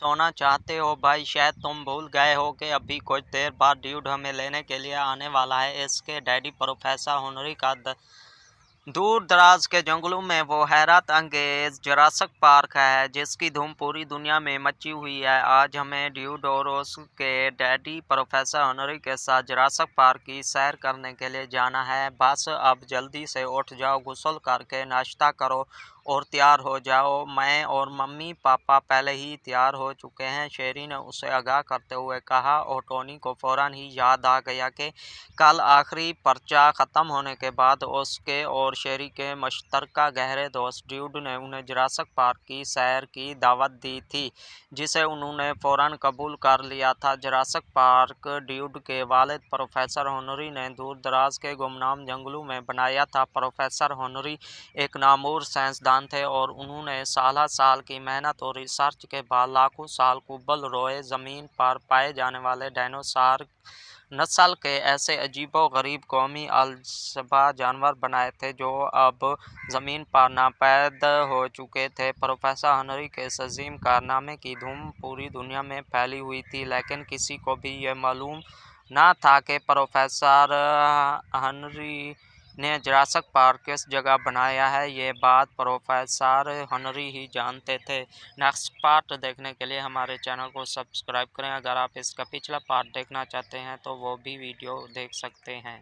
सोना चाहते हो भाई, शायद तुम भूल गए हो कि अभी कुछ देर बाद ड्यूड हमें लेने के लिए आने वाला है। इसके डैडी प्रोफेसर हेनरी का दूर दराज के जंगलों में वो हैरत अंगेज जुरासिक पार्क है जिसकी धूम पूरी दुनिया में मची हुई है। आज हमें ड्यूड और उसके डैडी प्रोफेसर हेनरी के साथ जुरासिक पार्क की सैर करने के लिए जाना है। बस अब जल्दी से उठ जाओ, गुस्ल करके नाश्ता करो और तैयार हो जाओ। मैं और मम्मी पापा पहले ही तैयार हो चुके हैं, शेरी ने उसे आगाह करते हुए कहा, और टोनी को फौरन ही याद आ गया कि कल आखिरी पर्चा ख़त्म होने के बाद उसके और शेरी के मुश्तरका गहरे दोस्त ड्यूड ने उन्हें जुरासिक पार्क की सैर की दावत दी थी, जिसे उन्होंने फौरन कबूल कर लिया था। जुरासिक पार्क ड्यूड के वालिद प्रोफेसर हेनरी ने दूर दराज के गुमनाम जंगलों में बनाया था। प्रोफेसर हेनरी एक नामूर साइंसदान थे और उन्होंने साल साल की मेहनत और रिसर्च के बाद लाखों साल कुबल रोए ज़मीन पर पाए जाने वाले डायनासोर नस्ल के ऐसे अजीबो-गरीब कौमी अलसबा जानवर बनाए थे जो अब ज़मीन पर नापैद हो चुके थे। प्रोफेसर हेनरी के इस अजीम कारनामे की धूम पूरी दुनिया में फैली हुई थी, लेकिन किसी को भी यह मालूम न था कि प्रोफेसर हेनरी ने जुरासिक पार्क किस जगह बनाया है। ये बात प्रोफेसर हेनरी ही जानते थे। नेक्स्ट पार्ट देखने के लिए हमारे चैनल को सब्सक्राइब करें। अगर आप इसका पिछला पार्ट देखना चाहते हैं तो वो भी वीडियो देख सकते हैं।